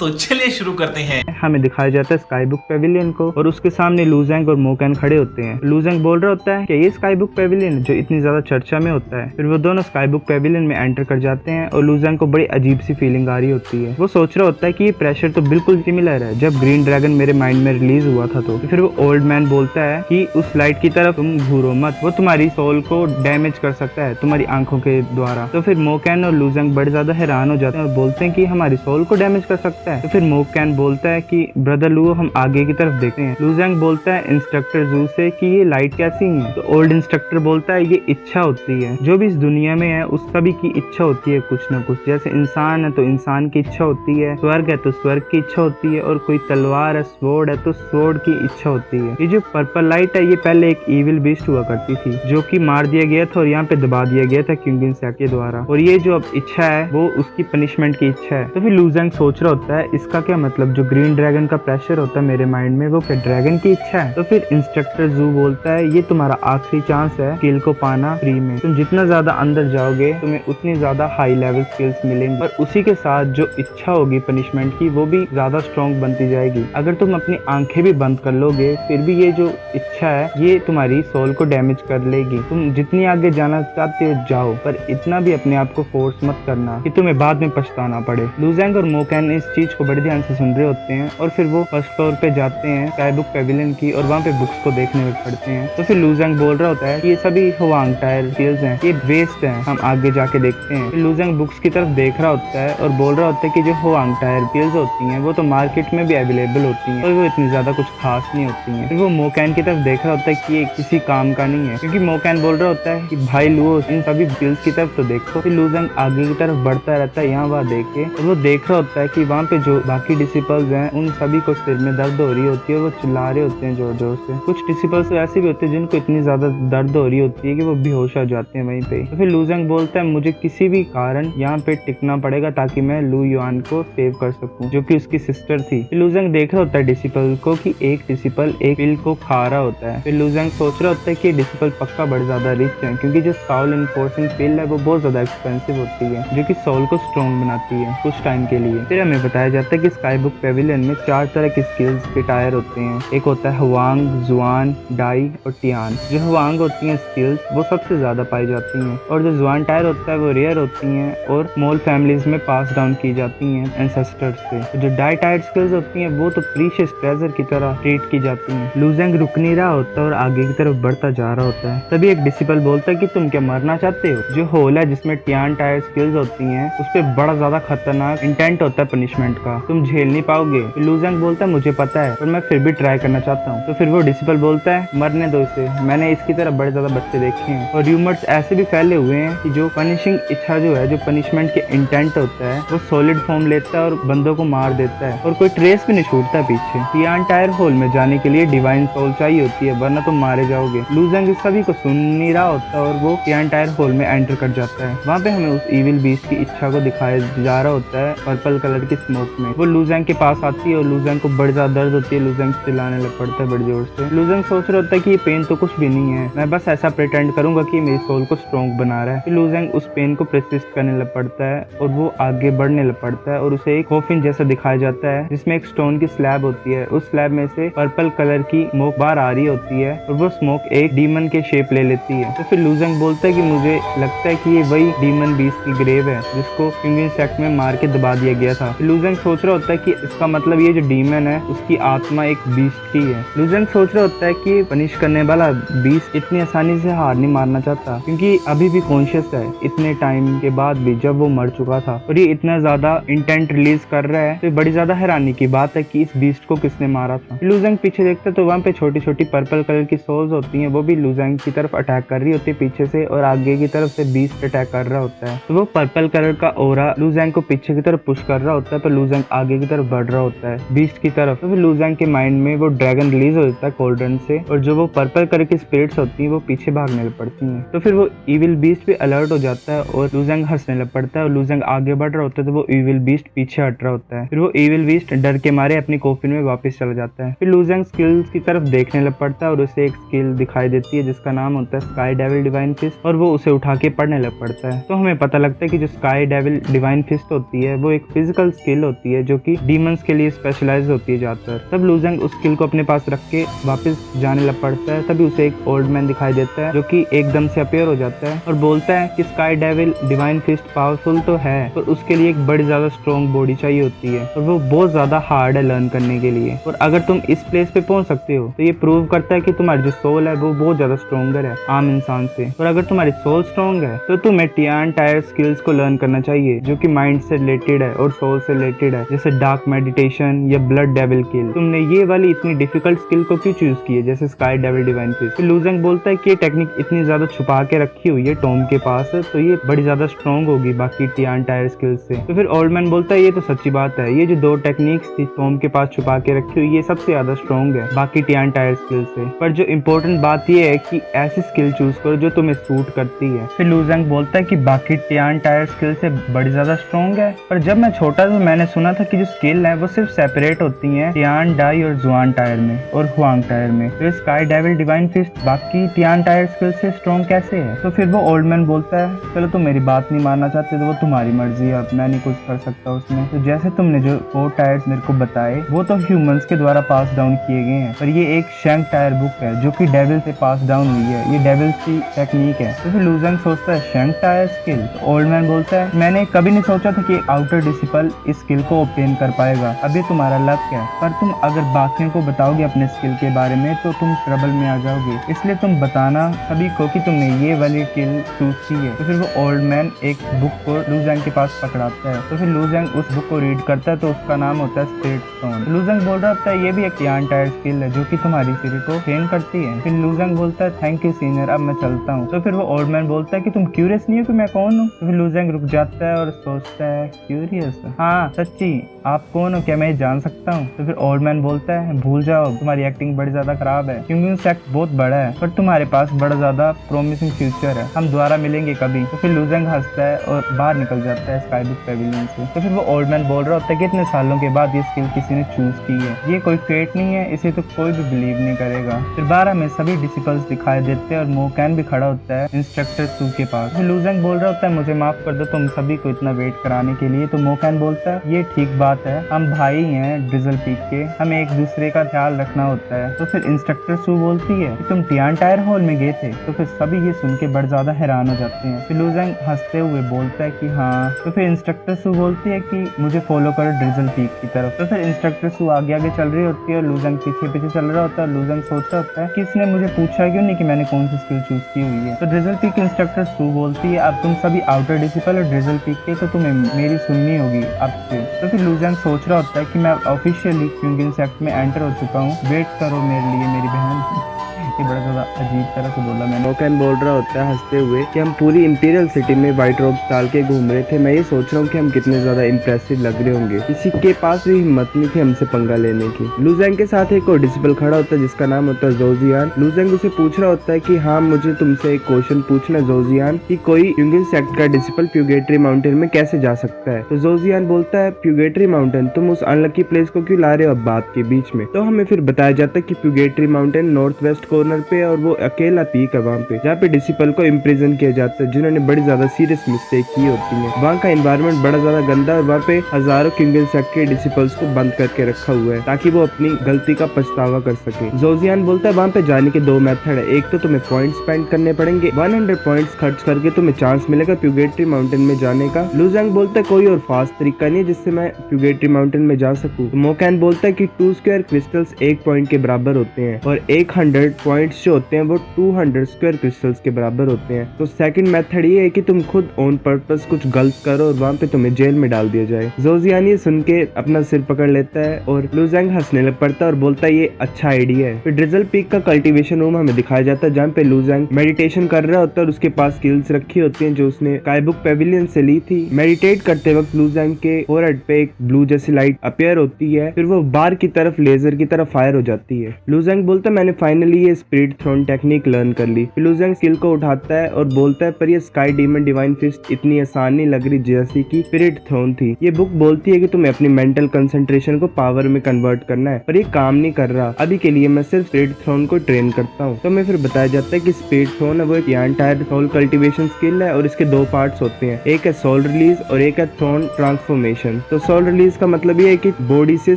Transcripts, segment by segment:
तो चलिए शुरू करते हैं। हमें दिखाया जाता है स्काई बुक पेविलियन को और उसके सामने लूजेंग और मोकैन खड़े होते हैं। लूजेंग बोल रहा होता है कि ये स्काई बुक पेविलियन जो इतनी ज्यादा चर्चा में होता है। फिर वो दोनों स्काई बुक पेविलियन में एंटर कर जाते हैं और लूजेंग को बड़ी अजीब सी फीलिंग आ रही होती है। वो सोच रहा होता है कि ये प्रेशर तो बिल्कुल सिमिलर है जब ग्रीन ड्रैगन मेरे माइंड में रिलीज हुआ था। तो फिर वो ओल्ड मैन बोलता है कि उस लाइट की तरफ तुम घूरो मत, वो तुम्हारी सोल को डैमेज कर सकता है तुम्हारी आंखों के द्वारा। तो फिर मोकैन और लूजेंग बड़े ज्यादा हैरान हो जाते हैं और बोलते हैं कि हमारी सोल को डैमेज कर सकता है। तो फिर मोकैन बोलता है कि ब्रदर लू हम आगे की तरफ देखते हैं। लूजेंग बोलता है इंस्ट्रक्टर जू से कि ये लाइट कैसी है। तो ओल्ड इंस्ट्रक्टर बोलता है ये इच्छा होती है, जो भी इस दुनिया में है उस सभी की इच्छा होती है कुछ ना कुछ। जैसे इंसान है तो इंसान की इच्छा होती है, स्वर्ग है तो स्वर्ग की इच्छा होती है, और कोई तलवार है स्वॉर्ड है तो स्वॉर्ड की इच्छा होती है। ये जो पर्पल लाइट है ये पहले एक इविल बीस्ट हुआ करती थी जो कि मार दिया गया था और यहाँ पे दबा दिया गया था किंग इंसेक्ट के द्वारा, और ये जो अब इच्छा है वो उसकी पनिशमेंट की इच्छा है। तो फिर लूजेंग सोच रहा होता है इसका क्या मतलब, जो ग्रीन ड्रैगन का प्रेशर होता है मेरे माइंड में वो क्या ड्रैगन की इच्छा है। तो फिर इंस्ट्रक्टर जू बोलता है ये तुम्हारा आखिरी चांस है स्किल को पाना फ्री में। तुम जितना ज्यादा अंदर जाओगे तुम्हें उतनी ज्यादा हाई लेवल स्किल्स मिलेंगी, और उसी के साथ जो इच्छा होगी पनिशमेंट की वो भी ज्यादा स्ट्रॉन्ग बनती जाएगी। अगर तुम अपनी आंखें भी बंद कर लोगे फिर भी ये जो इच्छा है ये तुम्हारी सोल को डैमेज कर लेगी। तुम जितनी आगे जाना चाहते हो जाओ, पर इतना भी अपने आप को फोर्स मत करना कि तुम्हें बाद में पछताना पड़े। लूजेंग और मोकैन इस चीज को बड़े ध्यान से सुन रहे होते हैं और फिर वो फर्स्ट फ्लोर पे जाते हैं स्काई बुक पेविलियन की और वहाँ पे बुक्स को देखने में पड़ते हैं। तो फिर लूजेंग बोल रहा होता है कि ये सभी हुआंग टायर स्किल्स हैं, ये वेस्ट हैं, हम आगे जाके देखते हैं। फिर लूजेंग बुक्स की तरफ देख रहा होता है और बोल रहा होता है कि जो हुआंग टायर स्किल्स होती हैं वो तो मार्केट में भी अवेलेबल होती हैं और वो इतनी ज्यादा कुछ खास नहीं होती हैं। फिर वो मोकैन की तरफ देख रहा होता है कि ये किसी काम का नहीं है, क्योंकि मोकैन बोल रहा होता है कि भाई लुओ इन सभी स्किल्स की तरफ तो देखो। फिर लूजेंग आगे की तरफ बढ़ता रहता है यहाँ वहाँ देख के, और वो देख रहा होता है कि वहाँ पे जो बाकी डिसिपल्स हैं उन सभी को सिर में दर्द हो रही होती है, वो चिल्ला रहे होते हैं जोर जोर से। कुछ डिसिपल्स ऐसे भी होते हैं जिनको इतनी ज्यादा दर्द हो रही होती है कि वो बेहोश हो जाते हैं वहीं पे। तो फिर लूजेंग बोलता है मुझे किसी भी कारण यहाँ पे टिकना पड़ेगा ताकि मैं लू युआन को सेव कर सकूं, जो कि उसकी सिस्टर थी। फिर लूजेंग देख रहा होता है डिसिपल को कि एक डिसिपल एक पिल को खा रहा होता है। फिर लूजेंग सोच रहा होता है कि डिसिपल पक्का बड़े ज्यादा रिच है, क्योंकि जो सोल इनफोर्सिंग पिल है वो बहुत ज्यादा एक्सपेंसिव होती है जो कि सोल को स्ट्रॉन्ग बनाती है कुछ टाइम के लिए। फिर हमें बताया जाता है कि स्काई बुक पेविलियन में 4 तरह की स्किल्स के टायर होते हैं। एक होता है हुआंग, जुआन, डाई और टियान। जो हुआंग होती हैं स्किल्स वो सबसे ज्यादा पाई जाती हैं, और जो जुआन टायर होता है वो रेयर होती हैं और स्मॉल फैमिलीज में पास डाउन की जाती हैं एंसेस्टर्स से। जो डाई टायर स्किल्स होती हैं वो तो प्रीशियस ट्रेजर की तरह ट्रीट की जाती हैं। लूजेंग रुक नहीं रहा होता और आगे की तरफ बढ़ता जा रहा होता है। तभी एक डिसिपल बोलता है कि तुम क्या मरना चाहते हो। जो होल है जिसमें टियान टायर स्किल्स होती हैं उस पर बड़ा ज्यादा खतरनाक इंटेंट होता है पनिशमेंट का, तुम झेल नहीं पाओगे। लूजेंग बोलता है मुझे पता है पर मैं फिर भी ट्राई करना चाहता हूँ। तो फिर वो डिसिपल बोलता है मरने दो इसे, मैंने इसकी तरह बड़े ज्यादा बच्चे देखे हैं और र्यूमर्स ऐसे भी फैले हुए हैं कि जो पनिशिंग इच्छा जो है, जो पनिशमेंट के इंटेंट होता है वो सॉलिड फॉर्म लेता है और बंदों को मार देता है और कोई ट्रेस भी नहीं छूटता पीछे। टियान टायर होल में जाने के लिए डिवाइन सोल चाहिए होती है वरना तुम मारे जाओगे। लूजेंग इस सभी को सुन नहीं रहा होता और वो टियान टायर होल में एंटर कर जाता है। वहाँ पे हमें उस इविल बीस्ट की इच्छा को दिखाया जा रहा होता है पर्पल कलर की स्मोक में। वो लूजेंग के पास आती है और लूजेंग को बड़ी ज्यादा दर्द होती है। लूजेंग चिल्लाने लग पड़ता है बड़ी जोर से। लूजेंग सोच रहा होता है कि ये पेन तो कुछ भी नहीं है, मैं बस ऐसा प्रिटेंड करूंगा कि मेरी सोल को स्ट्रॉन्ग बना रहा है। लूजेंग उस पेन को प्रेसिस्ट करने लग पड़ता है और वो आगे बढ़ने लग पड़ता है और उसे एक कॉफिन जैसा दिखाया जाता है जिसमें एक स्टोन की स्लैब होती है। उस स्लैब में से पर्पल कलर की स्मोक बाहर आ रही होती है और वो स्मोक एक डीमन के शेप ले लेती है। तो फिर लूजेंग बोलता है कि मुझे लगता है कि ये वही डीमन बीस्ट की ग्रेव है जिसको किंग इंसेक्ट में मार के दबा दिया गया था। लूजेंग सोच रहा होता है कि इसका मतलब ये जो डीमन है उसकी आत्मा एक बीस्ट की है। लूजेंग सोच रहा होता है कि पनिश करने वाला बीस्ट इतनी आसानी से हार नहीं मारना चाहता, क्योंकि अभी भी कॉन्शियस है इतने टाइम के बाद भी जब वो मर चुका था, और ये इतना ज्यादा इंटेंट रिलीज कर रहा है। तो बड़ी ज्यादा हैरानी की बात है कि इस बीस्ट को किसने मारा था। लूजेंग पीछे देखता है तो वहाँ पे छोटी छोटी पर्पल कलर की सोल्स होती हैं, वो भी लूजेंग की तरफ अटैक कर रही होती है पीछे से, और आगे की तरफ से बीस्ट अटैक कर रहा होता है। तो वो पर्पल कलर का ओरा लूजेंग को पीछे की तरफ पुश कर रहा होता है, पर लूजेंग आगे की तरफ बढ़ रहा होता है बीस्ट की तरफ। तो फिर लूजेंग के माइंड में वो ड्रैगन रिलीज हो जाता है कोल्ड्रन से, और जो वो पर्पल कलर की स्पिरिट्स होती हैं वो पीछे भागने लग पड़ती हैं। तो फिर वो इविल बीस्ट भी अलर्ट हो जाता है और लूजेंग हंसने लग पड़ता है, और लूजेंग आगे बढ़ रहा होता है तो वो इविल बीस्ट पीछे हट रहा होता है। फिर वो इविल बीस्ट डर के मारे अपनी कॉफिन में वापस चला जाता है। फिर लूजेंग स्किल्स की तरफ देखने लग पड़ता है और उसे एक स्किल दिखाई देती है जिसका नाम होता है स्काई डेविल डिवाइन फिस्ट, और वो उसे उठा के पढ़ने लग पड़ता है। तो हमें पता लगता है कि जो स्काई डेविल डिवाइन फिस्ट होती है वो एक फिजिकल स्किल होती है जो कि डीमंस के लिए स्पेशलाइज होती है ज्यादातर। तब लूजेंग उस स्किल को अपने पास रख के वापस जाने लग पड़ता है। तभी उसे एक ओल्ड मैन दिखाई देता है जो कि एकदम से अपीयर हो जाता है और बोलता है कि sky devil divine fist powerful तो है पर उसके लिए एक बड़ी ज्यादा स्ट्रॉन्ग बॉडी चाहिए होती है और वो बहुत ज्यादा हार्ड है लर्न करने के लिए। और अगर तुम इस प्लेस पे पहुंच सकते हो तो ये प्रूव करता है कि तुम्हारी जो सोल है वो बहुत ज्यादा स्ट्रॉन्गर है आम इंसान से। और अगर तुम्हारी सोल स्ट्रॉन्ग है तो तुम्हें टियान टायर स्किल्स को लर्न करना चाहिए जो कि माइंड से रिलेटेड है और सोल से रिलेटेड है, जैसे डार्क मेडिटेशन या ब्लड डेविल किल। तुमने ये वाली इतनी डिफिकल्ट स्किल को क्यों चूज की है जैसे स्काई डेविल डिवाइन फिस्ट? तो लूजेंग बोलता है कि ये टेक्निक इतनी ज्यादा छुपा के रखी हुई है टॉम के पास तो ये बड़ी ज्यादा स्ट्रॉन्ग होगी बाकी टियान टायर स्किल्स से। तो फिर ओल्ड मैन बोलता है ये तो सच्ची बात है, ये जो दो टेक्निक्स थी टॉम के पास छुपा के रखी हुई ये सबसे ज्यादा स्ट्रॉन्ग है बाकी टियान टायर स्किल से। पर जो इम्पोर्टेंट बात ये है कि ऐसी स्किल चूज करो जो तुम्हें सूट करती है। फिर लूजेंग बोलता है कि बाकी टियान टायर स्किल से बड़ी ज्यादा स्ट्रॉन्ग है, पर जब मैं छोटा था मैंने सुना था कि जो स्किल है वो सिर्फ सेपरेट होती है टियान डाई और जुआन टायर में और हुआंग टायर में। फिर स्काई डेविल डिवाइन फिस्ट बाकी टियान टायर स्किल से स्ट्रॉन्ग कैसे है? तो फिर वो ओल्ड मैन बोलता है चलो तुम मेरी बात नहीं मानना चाहते तो वो तुम्हारी मर्जी है, अब मैं नहीं कुछ कर सकता उसमें। तो जैसे तुमने जो 4 टायर्स मेरे को बताए वो तो ह्यूमंस के द्वारा पास डाउन किए गए हैं, पर ये एक शैंक टायर बुक है जो कि डेविल से पास डाउन हुई है, ये डेविल की टेक्निक है। तो फिर लूजेंग सोचता है शैंक टायर स्किल? तो ओल्ड मैन बोलता है मैंने कभी नहीं सोचा था कि आउटर डिसिपल इस स्किल को ऑब्टेन कर पाएगा, अब ये तुम्हारा लक है, पर तुम अगर बाकियों को बताओगे अपने स्किल के बारे में तो तुम ट्रबल में आ जाओगे, इसलिए तुम बताना सभी को कि तुमने ये वाली स्किल चूज की है। तो फिर वो ओल्ड मैन एक बुक को लूजेंग के पास पकड़ाता है। तो फिर लूजेंग उस बुक को रीड करता है तो उसका नाम होता है स्पिरिट स्टोन। लूजेंग बोल रहा होता है ये भी एक टियान टायर स्किल है जो कि तुम्हारी सिरी को ट्रेन करती है। फिर लूजेंग बोलता है थैंक यू सीनियर, अब मैं चलता हूँ। तो फिर वो ओल्ड मैन बोलता है कि तुम क्यूरियस नहीं हो कि मैं कौन हूँ? तो फिर लूजेंग रुक जाता है और सोचता है क्यूरियस? हाँ सच्ची, आप कौन हो, क्या मैं जान सकता हूँ? तो फिर ओल्ड मैन बोलता है भूल जाओ, तुम्हारी एक्टिंग बड़ी ज्यादा खराब है क्योंकि सेक्ट बहुत बड़ा है पर तुम्हारे पास बड़ा ज्यादा प्रोमिसिंग फ्यूचर है, हम दोबारा मिलेंगे कभी। तो फिर लूजेंग हंसता है और बाहर निकल जाता है स्काई बुक पेविलियन से। तो फिर वो ओल्ड मैन बोल रहा होता है कि इतने सालों के बाद ये स्किल किसी ने चूज की है, ये कोई फेट नहीं है, इसे तो कोई भी बिलीव नहीं करेगा। फिर 12 में सभी डिसिपल्स दिखाई देते हैं और मोकैन भी खड़ा होता है इंस्ट्रक्टर सू के पास। फिर लूजेंग बोल रहा होता है मुझे माफ कर दो तुम सभी को इतना वेट कराने के लिए। तो मोकैन बोलता है ये ठीक बात है, हम भाई हैं ड्रिजल पीक के, हमें एक दूसरे का ख्याल रखना होता है। तो फिर इंस्ट्रक्टर सू बोलती है कि तुम टियान टायर हॉल में गए थे? तो फिर सभी ये सुन के बड़े ज्यादा हैरान हो जाते हैं। फिर लूजेंग हंसते हुए बोलता है कि हाँ। तो फिर इंस्ट्रक्टर सू बोलती है कि मुझे फॉलो करो ड्रिजल पीक की तरफ। तो फिर इंस्ट्रक्टर सू आगे आगे चल रही होती है और लूजेंग पीछे पीछे चल रहा होता है। लूजेंग सोच रहा होता है कि इसने मुझे पूछा क्यों नहीं कि मैंने कौन सी स्किल चूज की हुई है। तो ड्रिजल पीक इंस्ट्रक्टर सू बोलती है अब तुम सभी आउटर डिसिपल और ड्रिजल पीक के, तो तुम्हें मेरी सुननी होगी अब से। तो फिर लूजेंग सोच रहा होता है कि मैं ऑफिशियली क्यूंगिन सेक्ट में एंटर हो चुका हूँ, वेट करो मेरे लिए मेरी बहन। ये बड़ा ज्यादा अजीब तरह से बोला मैंने। मोकैन बोल रहा होता है हंसते हुए कि हम पूरी इंपीरियल सिटी में व्हाइट रोब डाल के घूम रहे थे, मैं ये सोच रहा हूँ कि हम कितने ज्यादा इंप्रेसिव लग रहे होंगे, किसी के पास भी हिम्मत नहीं थी हमसे पंगा लेने की। लूजेंग के साथ एक और डिसिपल खड़ा होता है जिसका नाम होता है जोजियान। लूजेंग उसे पूछ रहा होता है कि हाँ मुझे तुमसे एक क्वेश्चन पूछना जोजियान कि कोई क्यूंगिन सेक्ट का डिसिपल प्यूगेटरी माउंटेन में कैसे जा सकता है? तो जोजियान बोलता है प्यूगेटरी माउंटेन, तुम उस अनलकी प्लेस को क्यों ला रहे हो अब बात के बीच में? तो हमें फिर बताया जाता है कि प्यूगेटरी माउंटेन नॉर्थ वेस्ट कॉर्नर पे और वो अकेला पीक है वहाँ पे जहाँ पे डिसिपल को इम्प्रिजन किया जाता है जिन्होंने बड़ी ज्यादा सीरियस मिस्टेक की होती है। वहाँ का एनवायरनमेंट बड़ा ज्यादा गंदा है और वहाँ पे हजारों क्यूंगिन सेक्ट के डिसिपल्स को बंद करके रखा हुआ है ताकि वो अपनी गलती का पछतावा कर सके। जोजियान बोलता है वहाँ पे जाने के 2 मेथड है, एक तो तुम्हें पॉइंट स्पेंड करने पड़ेंगे, 100 पॉइंट्स खर्च करके तुम्हें चांस मिलेगा प्यूगेटरी माउंटेन में जाने का। लूजेंग बोलता है कोई और फास्ट तरीका नहीं है जिससे मैं प्यूगेटरी माउंटेन में जा सकूं। तो मोकैन बोलता है कि 2 स्क्वायर क्रिस्टल्स 1 पॉइंट के बराबर होते हैं और 100 पॉइंट्स जो होते हैं वो 200 स्क्वायर क्रिस्टल्स के बराबर होते हैं। तो सेकंड मेथड ये है कि तुम खुद ऑन पर्पस कुछ गलत करो और वहाँ पे तुम्हें जेल में डाल दिया जाए। जोजियान ये सुन के अपना सिर पकड़ लेता है और लूजेंग हंसने लग पड़ता है और बोलता है ये अच्छा आइडिया है। फिर ड्रिजल पीक का कल्टीवेशन रूम हमें दिखाया जाता है जहाँ पे लूजेंग मेडिटेशन कर रहा होता है और उसके पास स्किल्स रखी होती हैं जो उसने स्काई बुक पेविलियन से ली थी। मेडिटेट करते वक्त लूजेंग के फोरहेड पे एक ब्लू जैसी लाइट अपीयर होती है, फिर वो बार की तरफ लेजर की तरफ फायर हो जाती है। लूजेंग बोलता है मैंने फाइनली ये स्पिरिट थ्रोन टेक्निक लर्न कर ली। फिर लुजेंग स्किल को उठाता है और बोलता है पर ये स्काई डीमन डिवाइन फिस्ट इतनी आसान नहीं लग रही जैसी कि स्पिरिट थ्रोन थी। ये बुक बोलती है कि तुम्हें अपनी मेंटल कंसंट्रेशन को पावर में कन्वर्ट करना है, पर ये काम नहीं कर रहा। अभी के लिए मैं सिर्फ स्पिरिट थ्रोन को ट्रेन करता हूँ। तो हमें फिर बताया जाता है कि स्पिरिट थ्रोन है वो एक एंटायर सोल कल्टीवेशन स्किल है और इसके दो पार्ट्स होते हैं, एक है सोल रिलीज और एक है थ्रोन ट्रांसफॉर्मेशन। तो सोल रिलीज का मतलब ये है कि बॉडी से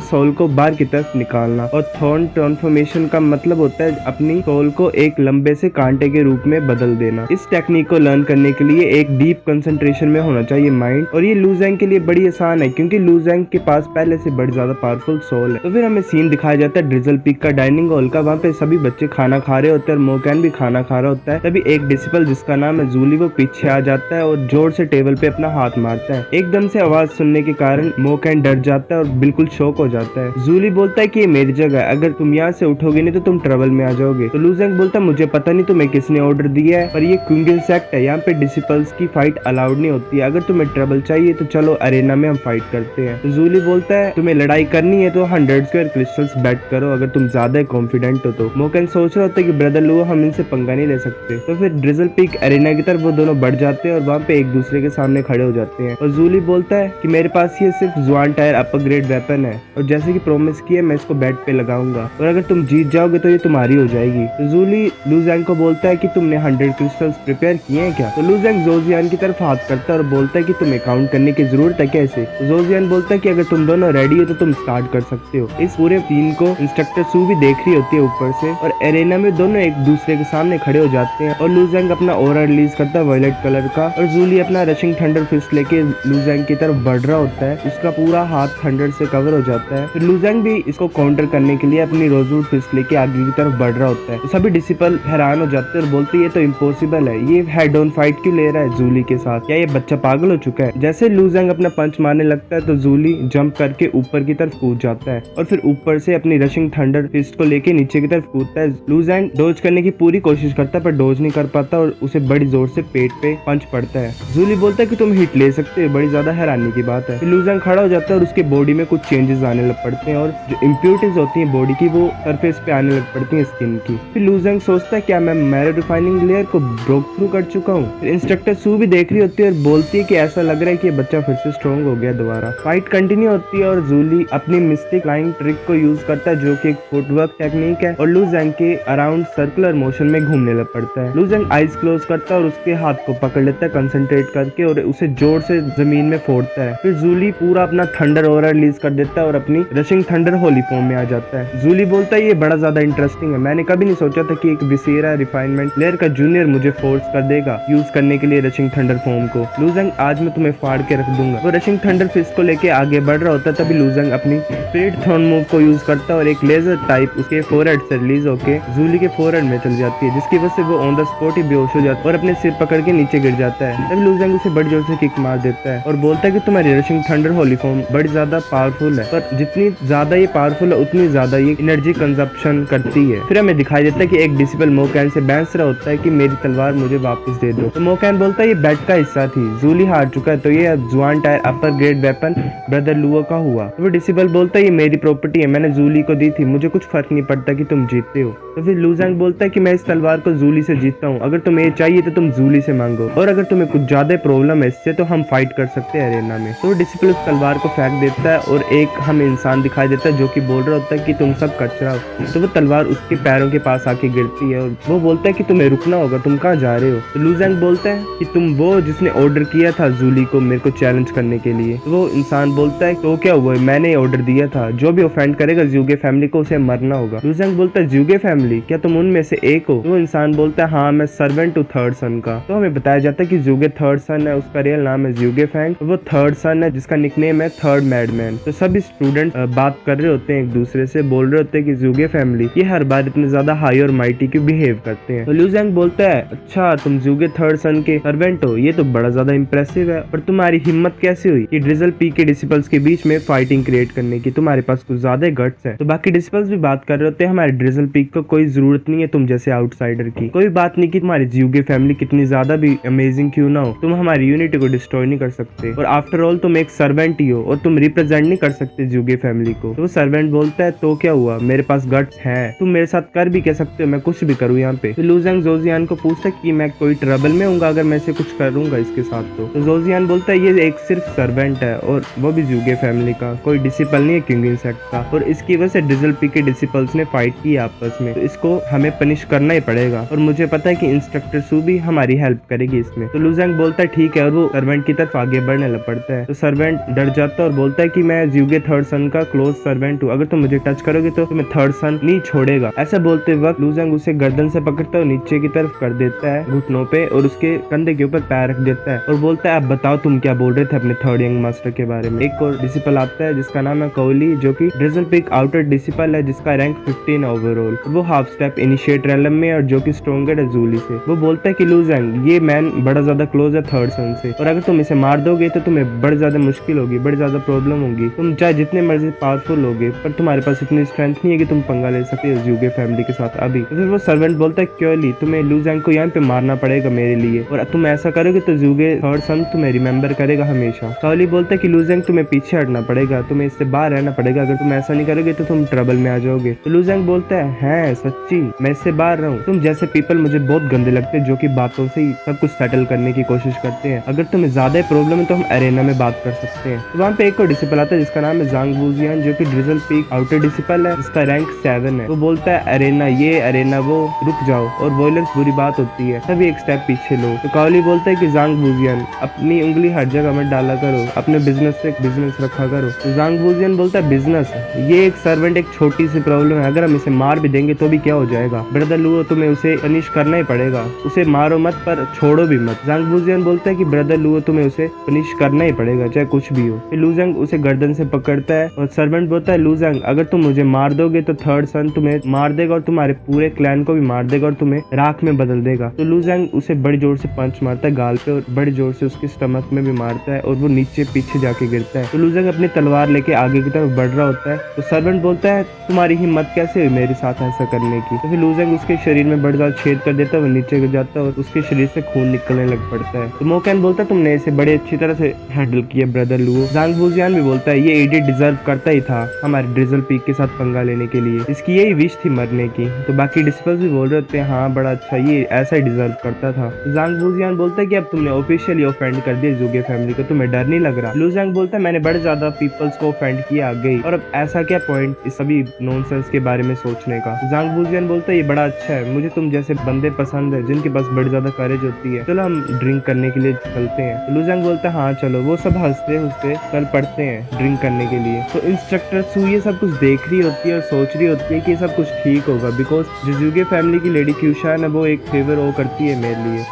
सोल को बाहर की तरफ निकालना, और थ्रोन ट्रांसफॉर्मेशन का मतलब होता है अपनी सोल को एक लंबे से कांटे के रूप में बदल देना। इस टेक्निक को लर्न करने के लिए एक डीप कंसंट्रेशन में होना चाहिए माइंड, और ये लुजेंग के लिए बड़ी आसान है क्योंकि लुजेंग के पास पहले से बड़ी ज्यादा पावरफुल सोल है। तो फिर हमें सीन दिखाया जाता है ड्रिजल पीक का डाइनिंग हॉल का। वहाँ पे सभी बच्चे खाना खा रहे होते हैं और मोकैन भी खाना खा रहा होता है। तभी एक डिसिपल जिसका नाम है जूली वो पीछे आ जाता है और जोर से टेबल पे अपना हाथ मारता है। एकदम से आवाज सुनने के कारण मोकैन डर जाता है और बिल्कुल शॉक हो जाता है। जूली बोलता है कि ये मेरी जगह है, अगर तुम यहाँ से उठोगे नहीं तो तुम ट्रबल में आ जाओगे। तो लुजेंग बोलता है मुझे पता नहीं तुम्हें किसने ऑर्डर दिया है, पर ये क्विंगल सेक्ट है, यहाँ पे डिसिपल्स की फाइट अलाउड नहीं होती है। अगर तुम्हें ट्रबल चाहिए तो चलो अरेना में हम फाइट करते हैं। तो जूली बोलता है तुम्हें लड़ाई करनी है तो 100 स्क्वायर क्रिस्टल्स बेट करो अगर तुम ज्यादा कॉन्फिडेंट हो तो। मोकैन सोच रहा होता है कि ब्रदर लुओ हम इनसे पंगा नहीं ले सकते। तो फिर ड्रिजल पीक अरेना की तरफ वो दोनों बढ़ जाते हैं और वहाँ पे एक दूसरे के सामने खड़े हो जाते हैं। और जूली बोलता है कि मेरे पास ये सिर्फ जुआन टायर अपर ग्रेड वेपन है और जैसे कि प्रॉमिस किया मैं इसको बेट पे लगाऊंगा और अगर तुम जीत जाओगे तो ये तुम्हारी हो जाएगी। तो जूली लुजेंग को बोलता है कि तुमने 100 क्रिस्टल्स प्रिपेयर किए हैं क्या? तो लुजेंग जोजियान की तरफ हाथ करता है और बोलता है कि तुम्हें काउंट करने की जरूरत है कैसे? तो जोजियान बोलता है कि अगर तुम दोनों रेडी हो तो तुम स्टार्ट कर सकते हो। इस पूरे सीन को इंस्ट्रक्टर सू भी देख रही होती है ऊपर से, और एरेना में दोनों एक दूसरे के सामने खड़े हो जाते हैं और लुजेंग अपना ऑरा रिलीज करता है वायलेट कलर का, और जूली अपना रशिंग थंडर फिस्ट लेके लुजेंग की तरफ बढ़ रहा होता है। उसका पूरा हाथ थंडर से कवर हो जाता है। फिर लुजेंग भी इसको काउंटर करने के लिए अपनी रोजवुड फिस्ट लेके आगे की तरफ बढ़ रहा होता है। तो सभी डिसिपल हैरान हो जाते हैं और बोलते हैं ये तो इम्पॉसिबल है, ये हेड ऑन फाइट क्यों ले रहा है जूली के साथ, क्या ये बच्चा पागल हो चुका है? जैसे लुजेंग अपना पंच मारने लगता है तो जूली जंप करके ऊपर की तरफ कूद जाता है और फिर ऊपर से अपनी रशिंग थंडर फिस्ट को लेके नीचे की तरफ कूदता है। लुजेंग डोज करने की पूरी कोशिश करता है पर डोज नहीं कर पाता और उसे बड़ी जोर से पेट पे पंच पड़ता है। जूली बोलता है कि तुम हिट ले सकते हो, बड़ी ज्यादा हैरानी की बात है। फिर लुजेंग खड़ा हो जाता है और उसके बॉडी में कुछ चेंजेस आने लग पड़ते हैं और जो इम्प्योरिटीज होती हैं बॉडी की वो सरफेस पे आने लग पड़ती हैं स्किन की। फिर लुजेंग सोचता है क्या मैं मैरो रिफाइनिंग लेयर को ब्रोक थ्रू कर चुका हूँ? फिर इंस्ट्रक्टर सू भी देख रही होती है और बोलती है कि ऐसा लग रहा है कि ये बच्चा फिर से स्ट्रॉन्ग हो गया दोबारा। फाइट कंटिन्यू होती है और जूली अपनी मिस्टिक फ्लाइंग ट्रिक को यूज करता है जो कि एक फुटवर्क टेक्निक है और लुजेंग के अराउंड सर्कुलर मोशन में घूमने लग पड़ता है। लुजेंग आइज क्लोज करता है और उसके हाथ को पकड़ लेता है कंसंट्रेट करके और उसे जोर से जमीन में फोड़ता है। फिर जूली पूरा अपना थंडर ऑरा रिलीज कर देता है और अपनी रशिंग थंडर होली फॉर्म में आ जाता है। जूली बोलता है ये बड़ा ज्यादा इंटरेस्टिंग है, मैंने कभी नहीं सोचा था कि एक विसेरा रिफाइनमेंट लेयर का जूनियर मुझे फोर्स कर देगा यूज करने के लिए रशिंग थंडर फॉर्म को। लुजेंग आज मैं तुम्हें फाड़ के रख दूंगा। वो रशिंग थंडर फिस्ट को लेके आगे बढ़ रहा होता है तभी लुजेंग अपनी स्पिरिट थ्रोन मूव को यूज करता है और एक लेजर टाइप उसके फोरहेड से रिलीज होके जूली के फोरहेड में चल जाती है जिसकी वजह से वो ऑन द स्पॉट ही बेहोश हो जाता है और अपने सिर पकड़ के नीचे गिर जाता है। तभी लुजेंग उसे बड़ी जोर से किक मार देता है और बोलता है कि तुम्हारी रशिंग थंडर होली फॉर्म बड़ी ज्यादा पावरफुल है, पर जितनी ज्यादा ये पावरफुल है उतनी ज्यादा ये एनर्जी कंजप्शन करती है। फिर हमें दिखाई देता है कि एक डिसिपल मोकैन से बहस रहा होता है कि मेरी तलवार मुझे वापस दे दो। तो मोकैन बोलता है ये बेट का हिस्सा थी, जूली हार चुका है तो ये अब जुआन टायर अपर ग्रेड वेपन ब्रदर लुओ का हुआ। तो वो डिसिपल बोलता है ये मेरी प्रॉपर्टी है, मैंने जूली को दी थी, मुझे कुछ फर्क नहीं पड़ता कि तुम जीतते हो। तो फिर लुजेंग बोलता है कि मैं इस तलवार को जूली से जीतता हूँ, अगर तुम्हें ये चाहिए तो तुम जूली से मांगो और अगर तुम्हें कुछ ज्यादा प्रॉब्लम है इससे तो हम फाइट कर सकते हैं अरेना में। तो डिसिपल उस तलवार को फेंक देता है और एक हमें इंसान दिखाई देता है जो कि बोल रहा होता है कि तुम सब कचरा हो। तो वो तलवार उसके पैरों के पास आके गिरती है और वो बोलता है कि तुम्हें रुकना होगा, तुम कहाँ जा रहे हो? तो लुजेंग बोलता है कि तुम वो जिसने ऑर्डर किया था जूली को मेरे को चैलेंज करने के लिए। तो वो इंसान बोलता है तो क्या हुआ, मैंने ऑर्डर दिया था, जो भी ऑफेंड करेगा ज्यूगे फैमिली को उसे मरना होगा। लुजेंग बोलता है ज्यूगे फैमिली, क्या तुम उनमें से एक हो? तो वो इंसान बोलता है हाँ मैं सर्वेंट हूँ थर्ड सन का। तो हमें बताया जाता है कि ज्यूगे थर्ड सन है, उसका रियल नाम है ज्यूगे फैंग, वो थर्ड सन है जिसका निकनेम है थर्ड मैडमैन। तो सभी स्टूडेंट बात कर रहे होते हैं एक दूसरे से, बोल रहे होते हैं कि ज्यूगे फैमिली ये हर बार इतने ज्यादा हाई और माइटी क्यों बिहेव करते हैं। तो लुजेंग बोलता है अच्छा तुम ज्यूगे थर्ड सन के सर्वेंट हो, ये तो बड़ा ज्यादा इंप्रेसिव है, पर तुम्हारी हिम्मत कैसे हुई कि ड्रिजल पी के डिसिपल्स के बीच में फाइटिंग क्रिएट करने की? तुम्हारे पास कुछ ज्यादा गट्स है। तो बाकी डिसिपल्स भी बात कर रहे होते हैं हमारे ड्रिजल पीक को कोई जरूरत नहीं है तुम जैसे आउटसाइडर की, कोई बात नहीं कि तुम्हारी ज्यूगे फैमिली कितनी ज्यादा भी अमेजिंग क्यों ना हो, तुम हमारी यूनिटी को डिस्ट्रॉय नहीं कर सकते, और आफ्टर ऑल तुम एक सर्वेंट ही हो और तुम रिप्रेजेंट नहीं कर सकते ज्यूगे फैमिली को। तो वो सर्वेंट बोलता है तो क्या हुआ, मेरे पास गट्स है, तुम मेरे साथ कर भी कह सकते हो, मैं कुछ भी करूँ यहाँ पे। तो लूजेंग जोजियान को पूछता है कि मैं कोई ट्रबल में हूँ अगर मैं इसे कुछ करूंगा इसके साथ। तो जोजियान बोलता है ये एक सिर्फ सर्वेंट है और वो भी ज्यूगे फैमिली का, कोई डिसिपल नहीं है किंग इंसेक्ट का, और इसकी वजह से ड्रिजल पी के डिसिपल्स ने फाइट की आपस में, तो इसको हमें पनिश करना ही पड़ेगा, और मुझे पता है कि इंस्ट्रक्टर सू भी हमारी हेल्प करेगी इसमें। तो लूजेंग बोलता है ठीक है, और वो सर्वेंट की तरफ आगे बढ़ने लग पड़ता है। तो सर्वेंट डर जाता है और बोलता है कि मैं ज्यूगे थर्ड सन का क्लोज सर्वेंट हूँ, अगर तुम मुझे टच करोगे तो तुम्हें थर्ड सन नहीं छोड़ेगा। ऐसा बोलते वक्त लूजेंग उसे गर्दन से पकड़ता है और नीचे की तरफ कर देता है घुटनों पे, और उसके कंधे के ऊपर पैर रख देता है और बोलता है आप बताओ तुम क्या बोल रहे थे अपने थर्ड यंग मास्टर के बारे में। एक और डिसिपल आता है जिसका नाम है कोहली, जो कि ड्रिजल पीक आउटर डिसिपल है जिसका रैंक 15 ओवरऑल, वो हाफ स्टेप इनिशिएट रैलम में और जो कि स्ट्रॉन्गर है जूली से। वो बोलता है कि लूजेंग ये मैन बड़ा ज्यादा क्लोज है थर्ड सन से, और अगर तुम इसे मार दोगे तो तुम्हें बड़ी ज्यादा मुश्किल होगी, बड़ी ज्यादा प्रॉब्लम होगी, तुम चाहे जितने मर्जी पावरफुल होगे पर तुम्हारे पास इतनी स्ट्रेंथ नहीं है कि तुम पंगा ले सकते हो ज्यूगे फैमिली के साथ अभी। तो फिर वो सर्वेंट बोलता है क्योली तुम्हें लूजेंग को यहाँ पे मारना पड़ेगा मेरे लिए, और तुम ऐसा करोगे तो ज्यूगे थर्ड सन तुम्हें रिमेम्बर करेगा हमेशा। कोहली बोलता है कि लूजेंग तुम्हें पीछे हटना पड़ेगा, तुम्हें इससे बाहर रहना पड़ेगा, अगर तुम ऐसा नहीं करोगे तो तुम ट्रबल में आ जाओगे। तो लूजेंग बोलता है सच्ची मैं इससे बाहर रहूं, तुम जैसे पीपल मुझे बहुत गंदे लगते हैं जो कि बातों से ही सब कुछ सेटल करने की कोशिश करते हैं, अगर तुम्हें ज्यादा प्रॉब्लम है तो हम अरेना में बात कर सकते हैं। तो वहाँ पे एक और डिसिपल आता है जिसका नाम है जांग वूजियान, जो कि ड्रिजल पीक आउटर डिसिपल है जिसका रैंक 7 है। वो बोलता है अरेना ये अरेना वो, रुक जाओ और वॉयलेंस बुरी बात होती है, तभी एक स्टेप पीछे लो। तो कोहली बोलता है कि जांग वूजियान अपनी उंगली हर जगह मत डाला करो, अपने बिजनेस से बिजनेस रखा करो। तो जांग वूजियान बोलता है बिजनेस, ये एक सर्वेंट एक छोटी सी प्रॉब्लम है, अगर हम इसे मार भी देंगे तो भी क्या हो जाएगा, ब्रदर लुओ तुम्हें उसे पनिश करना ही पड़ेगा, उसे मारो मत पर छोड़ो भी मत। जांग वूजियान बोलता है कि ब्रदर लुओ तुम्हें उसे पनिश करना ही पड़ेगा चाहे कुछ भी हो। फिर लूजेंग उसे गर्दन से पकड़ता है और सर्वेंट बोलता है लूजेंग अगर तुम मुझे मार दोगे तो थर्ड सन तुम्हें मार देगा और तुम्हारे पूरे क्लैन को भी मार देगा और तुम्हें राख में बदल देगा। तो लूजेंग उसे बड़ी जोर से पंच मारता है गाल पे और बड़ी जोर से उसके स्टमक में भी मारता है और वो नीचे पीछे जाके गिरता है। तो लूजेंग अपनी तलवार लेके आगे की तरफ बढ़ रहा होता है। तो सर्वेंट बोलता है तुम्हारी हिम्मत कैसे हुई मेरे साथ ऐसा करने की। तो फिर लूजेंग उसके शरीर में बड़ा ज्यादा छेद कर देता है, वो नीचे गिर जाता है और उसके शरीर से खून निकलने लग पड़ता है। तो मोकैन बोलता है तुमने इसे बड़े अच्छी तरह से हैंडल किया ब्रदर लुओ। जांग वूजियान भी बोलता है ये इडियट डिजर्व करता ही था हमारे ड्रिजल पीक के साथ पंगा लेने के लिए, इसकी यही विश थी मरने की। तो बाकी डिसिपल्स भी बोल रहे होते हैं हाँ बड़ा अच्छा, ये ऐसा ही डिजर्व करता था। जांग वूजियान बोलता है कि अब तुमने ऑफिशियली ऑफेंड कर दिया जुगे फैमिली को, तुम्हें डर नहीं लग रहा। लूजेंग बोलता है मैंने बड़े ज्यादा पीपल्स को ऑफेंड किया आ गई, और अब ऐसा क्या पॉइंट इस सभी नॉनसेंस के बारे में सोचने का। जांग वूजियान बोलता है ये बड़ा अच्छा है, मुझे तुम जैसे बंदे पसंद है जिनके पास बड़ी ज्यादा करेज होती है, चलो हम ड्रिंक करने के लिए चलते हैं। तो लूजेंग बोलता है हाँ चलो। वो सब हंसते हंसते कल पड़ते हैं ड्रिंक करने के लिए। तो इंस्ट्रक्टर सू ये सब कुछ देख रही होती है और सोच रही होती है कि सब कुछ ठीक होगा, बिकॉज जो जुगे फैमिली की लेडी क्यूशान है वो एक फेवर वो करती है मेरे लिए।